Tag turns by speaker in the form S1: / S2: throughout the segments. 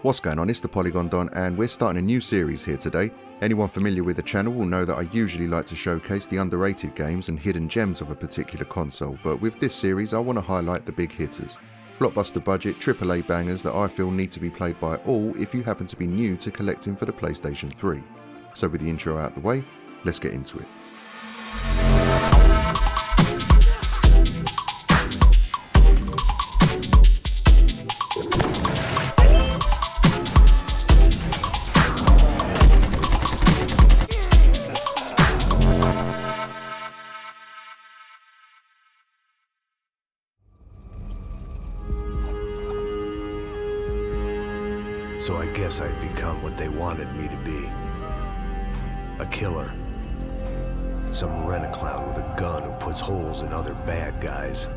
S1: What's going on? It's the Polygon Don and we're starting a new series here today. Anyone familiar with the channel will know that I usually like to showcase the underrated games and hidden gems of a particular console, but with this series I want to highlight the big hitters. Blockbuster budget AAA bangers that I feel need to be played by all if you happen to be new to collecting for the PlayStation 3. So with the intro out the way, let's get into it.
S2: So I guess I'd become what they wanted me to be. A killer. Some rent-a-clown with a gun who puts holes in other bad guys.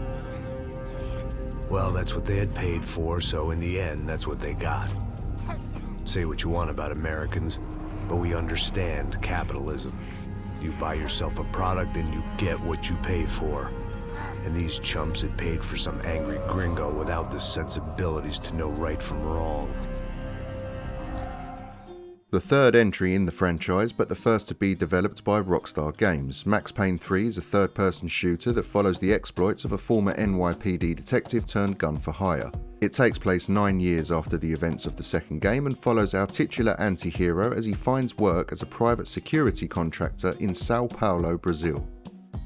S2: Well, that's what they had paid for, so in the end, that's what they got. Say what you want about Americans, but we understand capitalism. You buy yourself a product and you get what you pay for. And these chumps had paid for some angry gringo without the sensibilities to know right from wrong.
S1: The third entry in the franchise, but the first to be developed by Rockstar Games, Max Payne 3 is a third-person shooter that follows the exploits of a former NYPD detective turned gun for hire. It takes place 9 years after the events of the second game and follows our titular anti-hero as he finds work as a private security contractor in Sao Paulo, Brazil.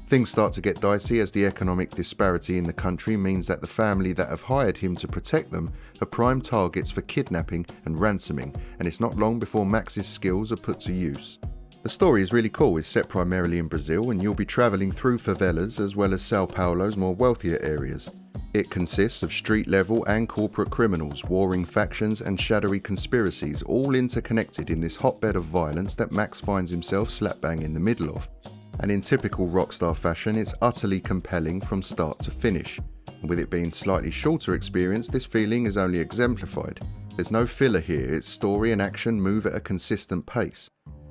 S1: Things start to get dicey as the economic disparity in the country means that the family that have hired him to protect them are prime targets for kidnapping and ransoming, and it's not long before Max's skills are put to use. The story is really cool. It's set primarily in Brazil and you'll be travelling through favelas as well as Sao Paulo's more wealthier areas. It consists of street level and corporate criminals, warring factions and shadowy conspiracies, all interconnected in this hotbed of violence that Max finds himself slap bang in the middle of. And in typical Rockstar fashion, it's utterly compelling from start to finish. And with it being slightly shorter experience, this feeling is only exemplified. There's no filler here, its story and action move at a consistent pace.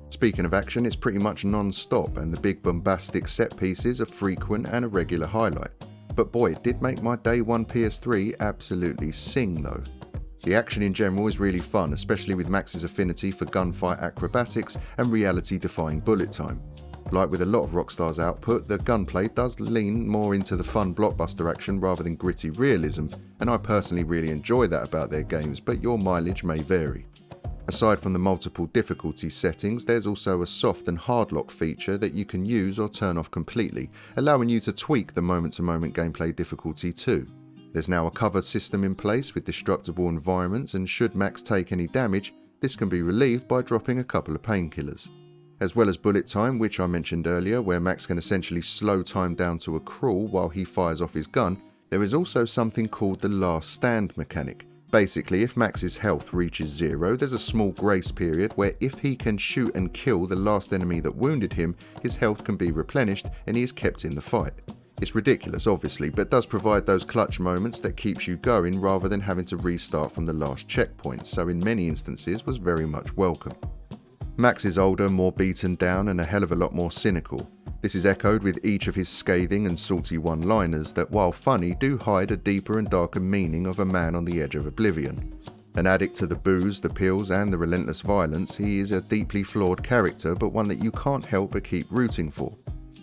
S1: Speaking of action, it's pretty much non-stop and the big bombastic set pieces are frequent and a regular highlight. But boy, it did make my day one PS3 absolutely sing though. The action in general is really fun, especially with Max's affinity for gunfight acrobatics and reality-defying bullet time. Like with a lot of Rockstar's output, the gunplay does lean more into the fun blockbuster action rather than gritty realism, and I personally really enjoy that about their games, but your mileage may vary. Aside from the multiple difficulty settings, there's also a soft and hard lock feature that you can use or turn off completely, allowing you to tweak the moment-to-moment gameplay difficulty too. There's now a cover system in place with destructible environments, and should Max take any damage, this can be relieved by dropping a couple of painkillers. As well as bullet time, which I mentioned earlier, where Max can essentially slow time down to a crawl while he fires off his gun, there is also something called the last stand mechanic. Basically, if Max's health reaches 0, there's a small grace period where if he can shoot and kill the last enemy that wounded him, his health can be replenished and he is kept in the fight. It's ridiculous obviously, but does provide those clutch moments that keeps you going rather than having to restart from the last checkpoint, so in many instances was very much welcome. Max is older, more beaten down and a hell of a lot more cynical. This is echoed with each of his scathing and salty one-liners that, while funny, do hide a deeper and darker meaning of a man on the edge of oblivion. An addict to the booze, the pills and the relentless violence, he is a deeply flawed character, but one that you can't help but keep rooting for.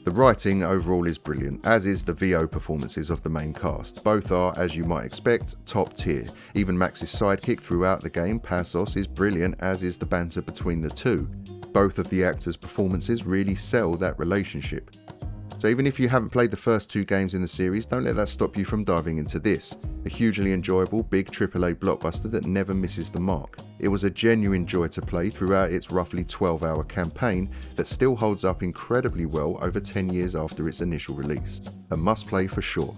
S1: The writing overall is brilliant, as is the VO performances of the main cast. Both are, as you might expect, top tier. Even Max's sidekick throughout the game, Passos, is brilliant, as is the banter between the two. Both of the actors' performances really sell that relationship. So even if you haven't played the first 2 games in the series, don't let that stop you from diving into this. A hugely enjoyable big AAA blockbuster that never misses the mark. It was a genuine joy to play throughout its roughly 12-hour campaign that still holds up incredibly well over 10 years after its initial release. A must-play for sure.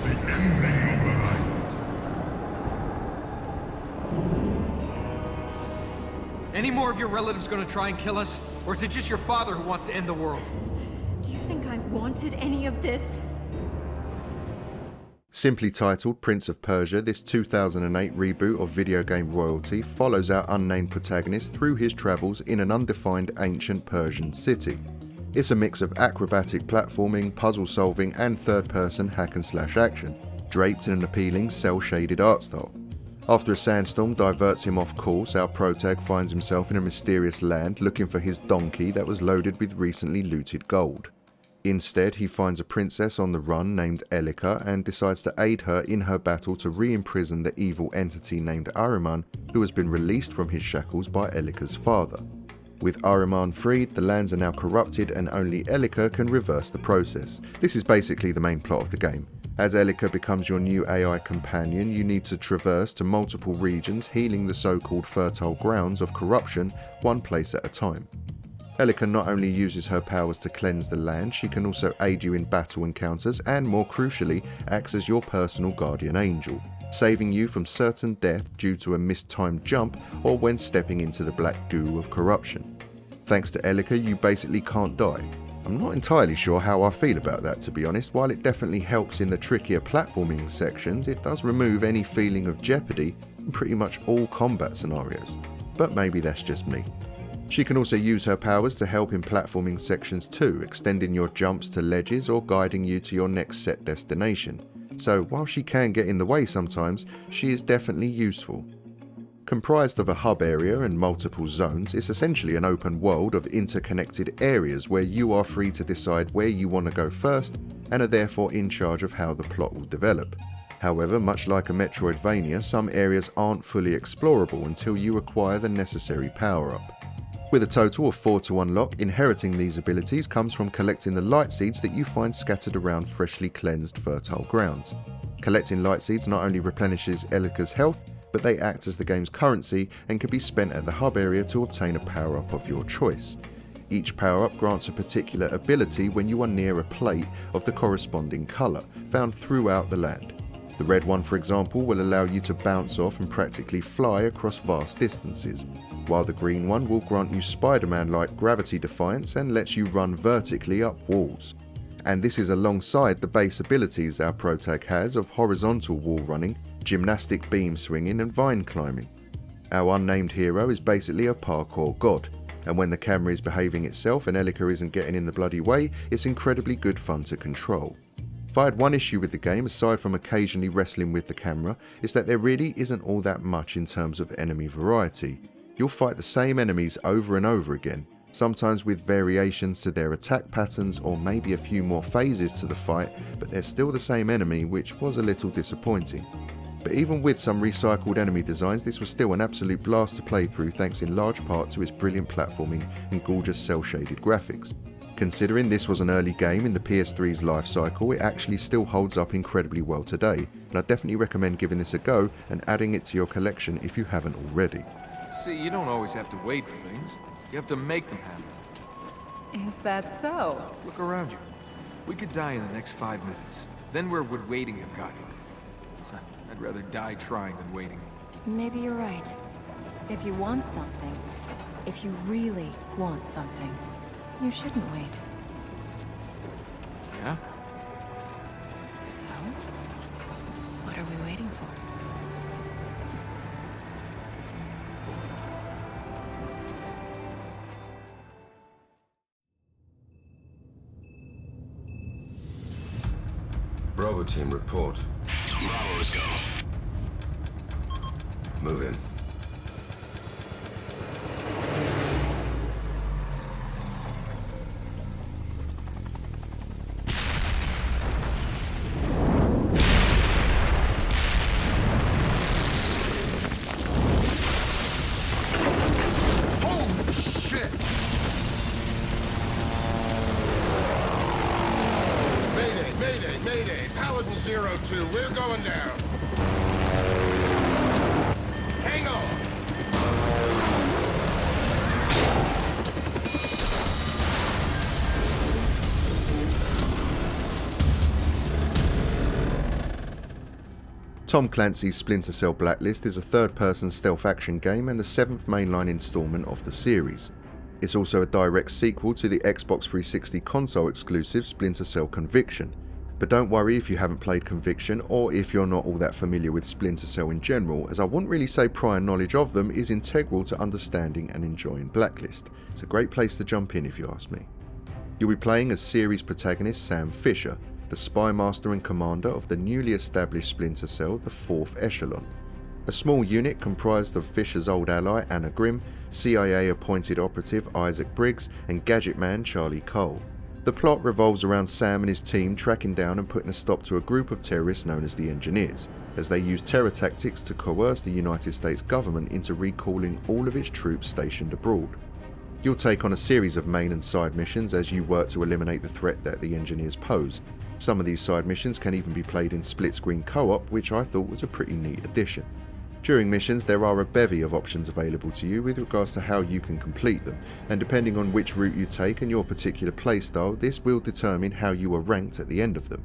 S3: the ending of the night.
S4: Any more of your relatives gonna try and kill us? Or is it just your father who wants to end the world?
S5: Do you think I wanted any of this?
S1: Simply titled Prince of Persia, this 2008 reboot of video game royalty follows our unnamed protagonist through his travels in an undefined ancient Persian city. It's a mix of acrobatic platforming, puzzle solving and third-person hack-and-slash action, draped in an appealing cel-shaded art style. After a sandstorm diverts him off course, our protag finds himself in a mysterious land looking for his donkey that was loaded with recently looted gold. Instead, he finds a princess on the run named Elika and decides to aid her in her battle to re-imprison the evil entity named Ahriman, who has been released from his shackles by Elika's father. With Ahriman freed, the lands are now corrupted and only Elika can reverse the process. This is basically the main plot of the game. As Elika becomes your new AI companion, you need to traverse to multiple regions, healing the so-called fertile grounds of corruption, one place at a time. Elika not only uses her powers to cleanse the land, she can also aid you in battle encounters and, more crucially, acts as your personal guardian angel, saving you from certain death due to a mistimed jump or when stepping into the black goo of corruption. Thanks to Elika, you basically can't die. I'm not entirely sure how I feel about that, to be honest. While it definitely helps in the trickier platforming sections, it does remove any feeling of jeopardy in pretty much all combat scenarios. But maybe that's just me. She can also use her powers to help in platforming sections too, extending your jumps to ledges or guiding you to your next set destination. So while she can get in the way sometimes, she is definitely useful. Comprised of a hub area and multiple zones, it's essentially an open world of interconnected areas where you are free to decide where you want to go first and are therefore in charge of how the plot will develop. However, much like a Metroidvania, some areas aren't fully explorable until you acquire the necessary power-up. With a total of 4 to unlock, inheriting these abilities comes from collecting the light seeds that you find scattered around freshly cleansed fertile grounds. Collecting light seeds not only replenishes Elika's health, but they act as the game's currency and can be spent at the hub area to obtain a power-up of your choice. Each power-up grants a particular ability when you are near a plate of the corresponding colour, found throughout the land. The red one, for example, will allow you to bounce off and practically fly across vast distances, while the green one will grant you Spider-Man-like gravity defiance and lets you run vertically up walls. And this is alongside the base abilities our protag has of horizontal wall running, gymnastic beam swinging and vine climbing. Our unnamed hero is basically a parkour god, and when the camera is behaving itself and Elika isn't getting in the bloody way, it's incredibly good fun to control. If I had one issue with the game, aside from occasionally wrestling with the camera, it's that there really isn't all that much in terms of enemy variety. You'll fight the same enemies over and over again, sometimes with variations to their attack patterns or maybe a few more phases to the fight, but they're still the same enemy, which was a little disappointing. But even with some recycled enemy designs, this was still an absolute blast to play through, thanks in large part to its brilliant platforming and gorgeous cel-shaded graphics. Considering this was an early game in the PS3's life cycle, it actually still holds up incredibly well today, and I definitely recommend giving this a go and adding it to your collection if you haven't already.
S6: See, you don't always have to wait for things. You have to make them happen.
S5: Is that so?
S6: Look around you. We could die in the next 5 minutes. Then where would waiting have got you? I'd rather die trying than waiting.
S5: Maybe you're right. If you want something, if you really want something, you shouldn't wait.
S6: Yeah?
S5: So? What are we waiting for?
S7: Bravo team, report.
S8: Bravo's go.
S7: Move in.
S3: Holy shit! Mayday! Paladin 02, we're going down. Hang on!
S1: Tom Clancy's Splinter Cell Blacklist is a third-person stealth action game and the 7th mainline installment of the series. It's also a direct sequel to the Xbox 360 console exclusive Splinter Cell Conviction. But don't worry if you haven't played Conviction or if you're not all that familiar with Splinter Cell in general, as I wouldn't really say prior knowledge of them is integral to understanding and enjoying Blacklist. It's a great place to jump in if you ask me. You'll be playing as series protagonist Sam Fisher, the spy master and commander of the newly established Splinter Cell, the 4th Echelon. A small unit comprised of Fisher's old ally Anna Grimm, CIA appointed operative Isaac Briggs and gadget man Charlie Cole. The plot revolves around Sam and his team tracking down and putting a stop to a group of terrorists known as the Engineers, as they use terror tactics to coerce the United States government into recalling all of its troops stationed abroad. You'll take on a series of main and side missions as you work to eliminate the threat that the Engineers pose. Some of these side missions can even be played in split-screen co-op, which I thought was a pretty neat addition. During missions, there are a bevy of options available to you with regards to how you can complete them, and depending on which route you take and your particular playstyle, this will determine how you are ranked at the end of them.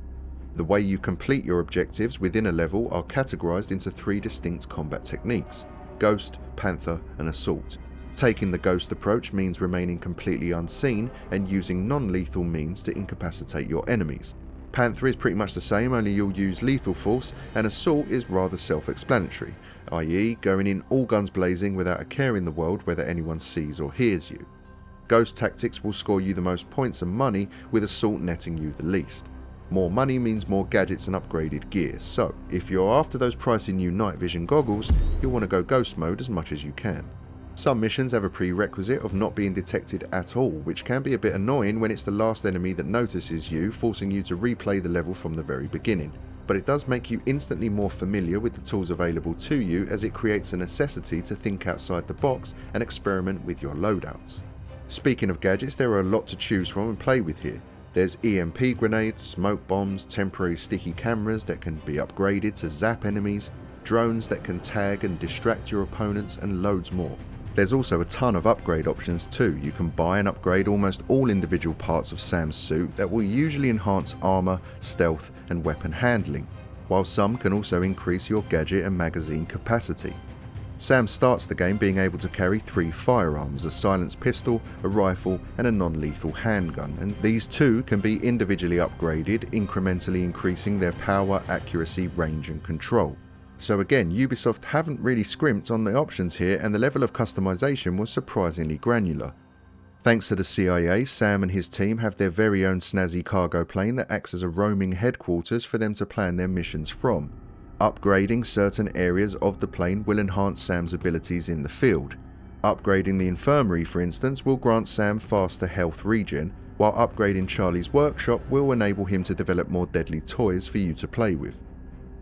S1: The way you complete your objectives within a level are categorized into 3 distinct combat techniques: Ghost, Panther, and Assault. Taking the Ghost approach means remaining completely unseen and using non-lethal means to incapacitate your enemies. Panther is pretty much the same, only you'll use lethal force, and Assault is rather self-explanatory, i.e. going in all guns blazing without a care in the world whether anyone sees or hears you. Ghost tactics will score you the most points and money, with Assault netting you the least. More money means more gadgets and upgraded gear, so if you're after those pricey new night vision goggles, you'll want to go Ghost mode as much as you can. Some missions have a prerequisite of not being detected at all, which can be a bit annoying when it's the last enemy that notices you, forcing you to replay the level from the very beginning. But it does make you instantly more familiar with the tools available to you, as it creates a necessity to think outside the box and experiment with your loadouts. Speaking of gadgets, there are a lot to choose from and play with here. There's EMP grenades, smoke bombs, temporary sticky cameras that can be upgraded to zap enemies, drones that can tag and distract your opponents, and loads more. There's also a ton of upgrade options too. You can buy and upgrade almost all individual parts of Sam's suit that will usually enhance armor, stealth, and weapon handling, while some can also increase your gadget and magazine capacity. Sam starts the game being able to carry 3 firearms, a silenced pistol, a rifle, and a non-lethal handgun, and these too can be individually upgraded, incrementally increasing their power, accuracy, range, and control. So again, Ubisoft haven't really scrimped on the options here, and the level of customization was surprisingly granular. Thanks to the CIA, Sam and his team have their very own snazzy cargo plane that acts as a roaming headquarters for them to plan their missions from. Upgrading certain areas of the plane will enhance Sam's abilities in the field. Upgrading the infirmary, for instance, will grant Sam faster health regen, while upgrading Charlie's workshop will enable him to develop more deadly toys for you to play with.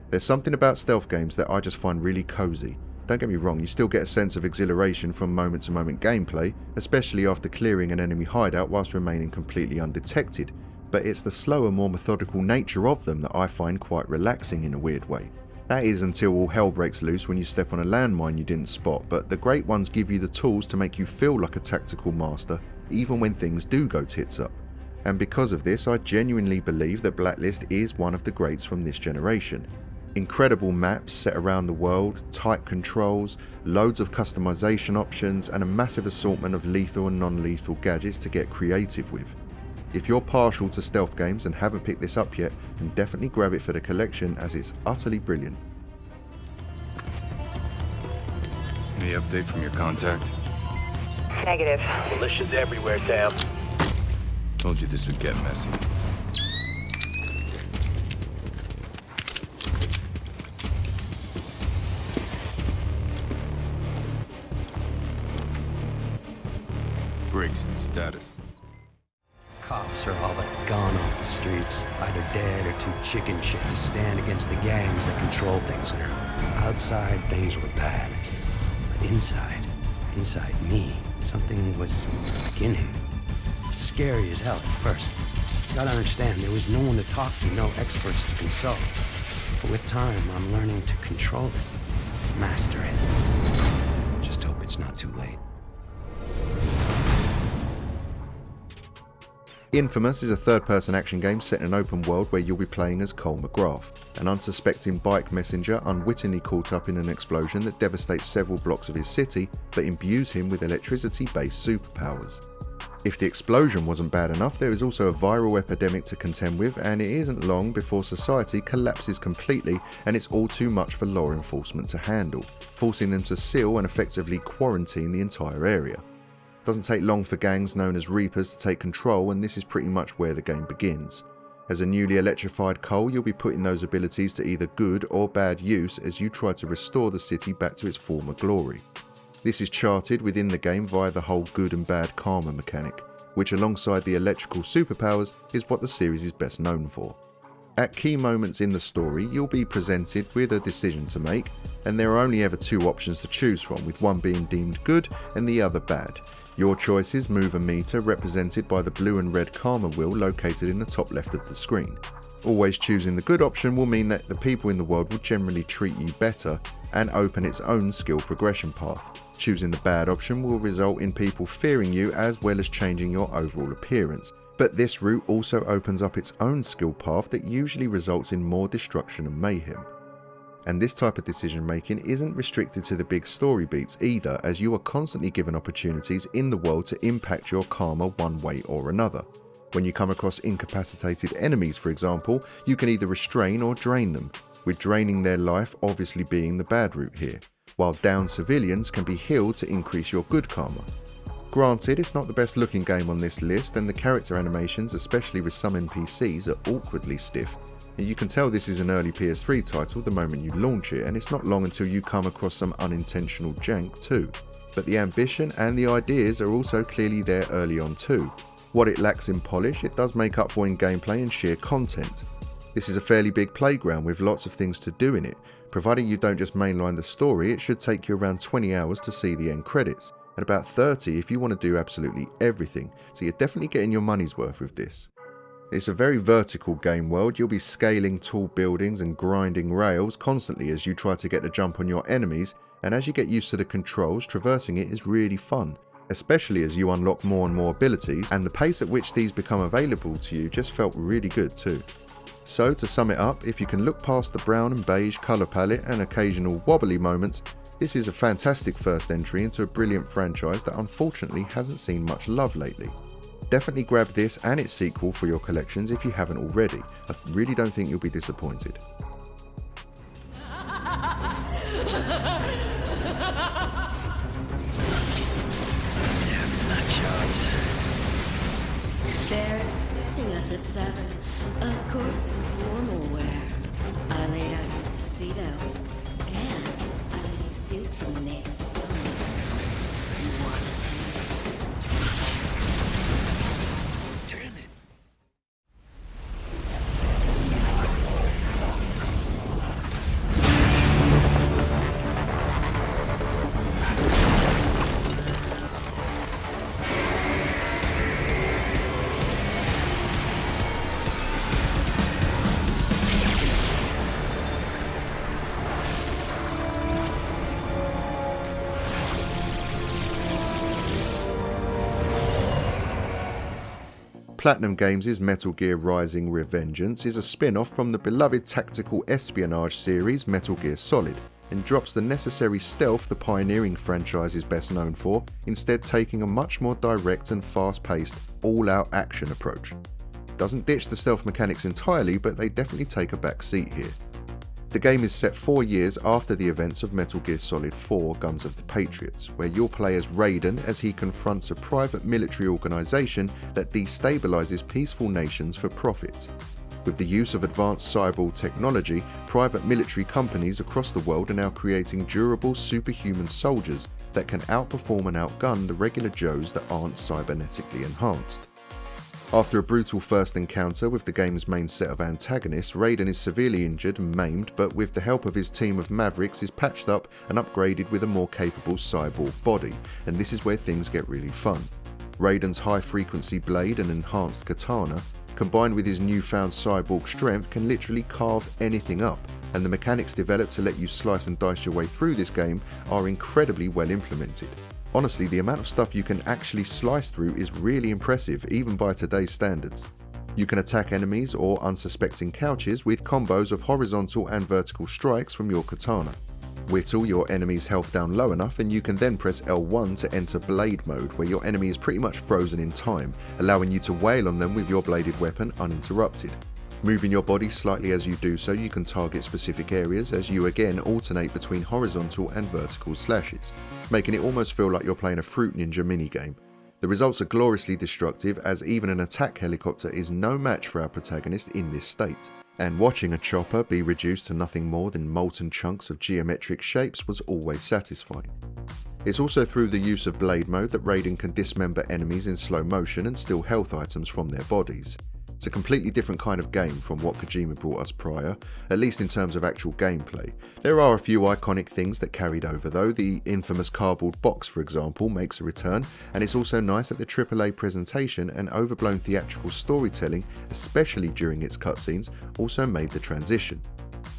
S1: There's something about stealth games that I just find really cozy. Don't get me wrong, you still get a sense of exhilaration from moment to moment gameplay, especially after clearing an enemy hideout whilst remaining completely undetected, but it's the slower, more methodical nature of them that I find quite relaxing in a weird way. That is until all hell breaks loose when you step on a landmine you didn't spot, but the great ones give you the tools to make you feel like a tactical master even when things do go tits up. And because of this, I genuinely believe that Blacklist is one of the greats from this generation. Incredible maps set around the world, tight controls, loads of customization options, and a massive assortment of lethal and non-lethal gadgets to get creative with. If you're partial to stealth games and haven't picked this up yet, then definitely grab it for the collection, as it's utterly brilliant.
S7: Any update from your contact?
S8: Negative.
S2: Militia's everywhere, Sam.
S7: Told you this would get messy. Briggs, status.
S9: Cops are all but gone off the streets, either dead or too chicken shit to stand against the gangs that control things now. Outside, things were bad. But inside me, something was beginning. Scary as hell at first. You gotta understand, there was no one to talk to, no experts to consult. But with time, I'm learning to control it, master it. Just hope it's not too late.
S1: Infamous is a third-person action game set in an open world where you'll be playing as Cole McGrath, an unsuspecting bike messenger unwittingly caught up in an explosion that devastates several blocks of his city but imbues him with electricity-based superpowers. If the explosion wasn't bad enough, there is also a viral epidemic to contend with, and it isn't long before society collapses completely and it's all too much for law enforcement to handle, forcing them to seal and effectively quarantine the entire area. Doesn't take long for gangs known as Reapers to take control, and this is pretty much where the game begins. As a newly electrified Cole, you'll be putting those abilities to either good or bad use as you try to restore the city back to its former glory. This is charted within the game via the whole good and bad karma mechanic, which alongside the electrical superpowers is what the series is best known for. At key moments in the story, you'll be presented with a decision to make, and there are only ever two options to choose from, with one being deemed good and the other bad. Your choices move a meter represented by the blue and red karma wheel located in the top left of the screen. Always choosing the good option will mean that the people in the world will generally treat you better and open its own skill progression path. Choosing the bad option will result in people fearing you as well as changing your overall appearance. But this route also opens up its own skill path that usually results in more destruction and mayhem. And this type of decision making isn't restricted to the big story beats either, as you are constantly given opportunities in the world to impact your karma one way or another. When you come across incapacitated enemies, for example, you can either restrain or drain them, with draining their life obviously being the bad route here, while downed civilians can be healed to increase your good karma. Granted, it's not the best looking game on this list, and the character animations, especially with some NPCs, are awkwardly stiff. You can tell this is an early PS3 title the moment you launch it, and it's not long until you come across some unintentional jank too. But the ambition and the ideas are also clearly there early on too. What it lacks in polish, it does make up for in gameplay and sheer content. This is a fairly big playground with lots of things to do in it. Providing you don't just mainline the story, it should take you around 20 hours to see the end credits, and about 30 if you want to do absolutely everything, so you're definitely getting your money's worth with this. It's a very vertical game world. You'll be scaling tall buildings and grinding rails constantly as you try to get the jump on your enemies, and as you get used to the controls, traversing it is really fun, especially as you unlock more and more abilities, and the pace at which these become available to you just felt really good too. So to sum it up, if you can look past the brown and beige colour palette and occasional wobbly moments, this is a fantastic first entry into a brilliant franchise that unfortunately hasn't seen much love lately. Definitely grab this and its sequel for your collections if you haven't already. I really don't think you'll be disappointed.
S10: They're expecting us at 7. Of course, it's formal wear. I laid out a tuxedo, and I made a suit from the native clothes. You want a taste? Damn it.
S1: Platinum Games' Metal Gear Rising: Revengeance is a spin-off from the beloved tactical espionage series Metal Gear Solid, and drops the necessary stealth the pioneering franchise is best known for, instead taking a much more direct and fast-paced, all-out action approach. Doesn't ditch the stealth mechanics entirely, but they definitely take a back seat here. The game is set 4 years after the events of Metal Gear Solid 4 Guns of the Patriots, where you'll play as Raiden as he confronts a private military organisation that destabilises peaceful nations for profit. With the use of advanced cyborg technology, private military companies across the world are now creating durable superhuman soldiers that can outperform and outgun the regular Joes that aren't cybernetically enhanced. After a brutal first encounter with the game's main set of antagonists, Raiden is severely injured and maimed, but with the help of his team of Mavericks is patched up and upgraded with a more capable cyborg body, and this is where things get really fun. Raiden's high-frequency blade and enhanced katana, combined with his newfound cyborg strength, can literally carve anything up, and the mechanics developed to let you slice and dice your way through this game are incredibly well implemented. Honestly, the amount of stuff you can actually slice through is really impressive, even by today's standards. You can attack enemies or unsuspecting couches with combos of horizontal and vertical strikes from your katana. Whittle your enemy's health down low enough and you can then press L1 to enter blade mode, where your enemy is pretty much frozen in time, allowing you to wail on them with your bladed weapon uninterrupted. Moving your body slightly as you do so, you can target specific areas as you again alternate between horizontal and vertical slashes, making it almost feel like you're playing a Fruit Ninja minigame. The results are gloriously destructive, as even an attack helicopter is no match for our protagonist in this state, and watching a chopper be reduced to nothing more than molten chunks of geometric shapes was always satisfying. It's also through the use of blade mode that Raiden can dismember enemies in slow motion and steal health items from their bodies. It's a completely different kind of game from what Kojima brought us prior, at least in terms of actual gameplay. There are a few iconic things that carried over though. The infamous cardboard box, for example, makes a return, and it's also nice that the AAA presentation and overblown theatrical storytelling, especially during its cutscenes, also made the transition.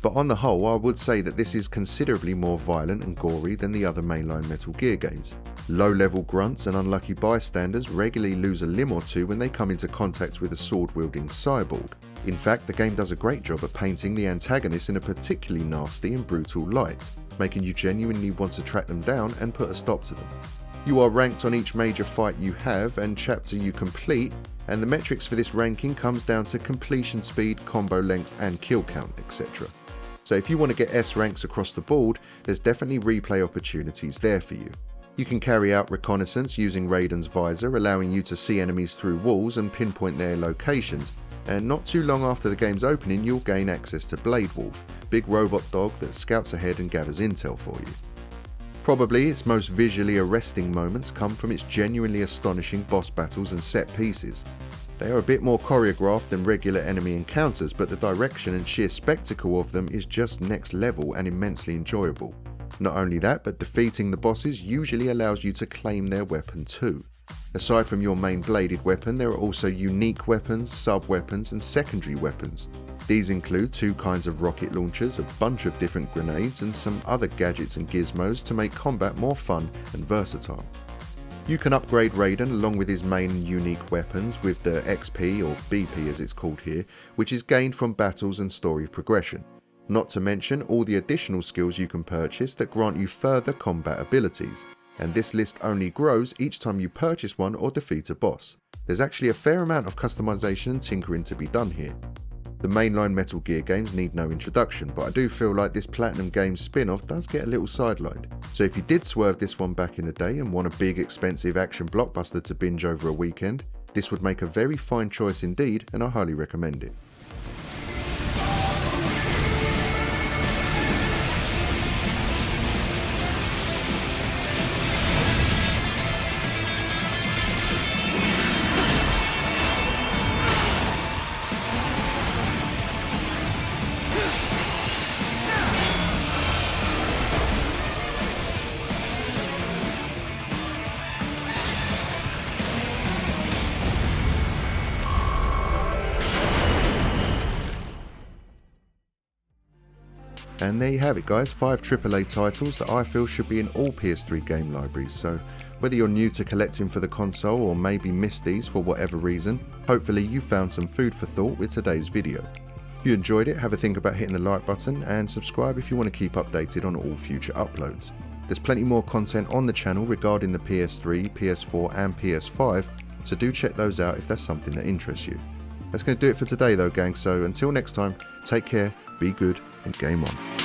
S1: But on the whole, I would say that this is considerably more violent and gory than the other mainline Metal Gear games. Low-level grunts and unlucky bystanders regularly lose a limb or two when they come into contact with a sword-wielding cyborg. In fact, the game does a great job at painting the antagonists in a particularly nasty and brutal light, making you genuinely want to track them down and put a stop to them. You are ranked on each major fight you have and chapter you complete, and the metrics for this ranking comes down to completion speed, combo length and kill count, etc. So if you want to get S ranks across the board, there's definitely replay opportunities there for you. You can carry out reconnaissance using Raiden's visor, allowing you to see enemies through walls and pinpoint their locations, and not too long after the game's opening you'll gain access to Blade Wolf, big robot dog that scouts ahead and gathers intel for you. Probably its most visually arresting moments come from its genuinely astonishing boss battles and set pieces. They are a bit more choreographed than regular enemy encounters, but the direction and sheer spectacle of them is just next level and immensely enjoyable. Not only that, but defeating the bosses usually allows you to claim their weapon too. Aside from your main bladed weapon, there are also unique weapons, sub-weapons and secondary weapons. These include 2 kinds of rocket launchers, a bunch of different grenades and some other gadgets and gizmos to make combat more fun and versatile. You can upgrade Raiden along with his main and unique weapons with the XP, or BP as it's called here, which is gained from battles and story progression. Not to mention all the additional skills you can purchase that grant you further combat abilities, and this list only grows each time you purchase one or defeat a boss. There's actually a fair amount of customization and tinkering to be done here. The mainline Metal Gear games need no introduction, but I do feel like this Platinum Games spin-off does get a little sidelined. So if you did swerve this one back in the day and want a big expensive action blockbuster to binge over a weekend, this would make a very fine choice indeed, and I highly recommend it. And there you have it guys, 5 AAA titles that I feel should be in all PS3 game libraries, so whether you're new to collecting for the console or maybe missed these for whatever reason, hopefully you found some food for thought with today's video. If you enjoyed it, have a think about hitting the like button and subscribe if you want to keep updated on all future uploads. There's plenty more content on the channel regarding the PS3, PS4 and PS5, so do check those out if that's something that interests you. That's going to do it for today though gang, so until next time, take care, be good and game on.